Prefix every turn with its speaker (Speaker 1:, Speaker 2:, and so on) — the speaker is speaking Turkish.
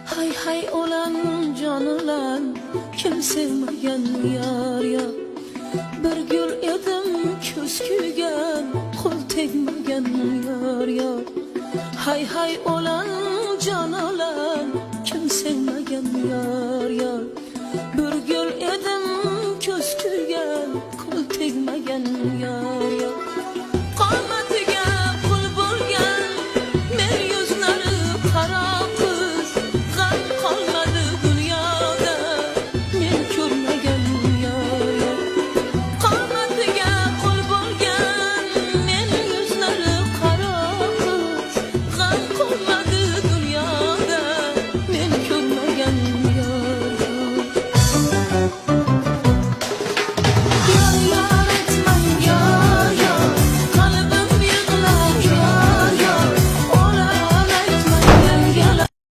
Speaker 1: Hay hay olan can olan, kim sevmegen yar ya. Bir gül edim köz kuygan, qo'l tegmagan yar ya. Hay hay olan can olan, kim sevmegen yar ya.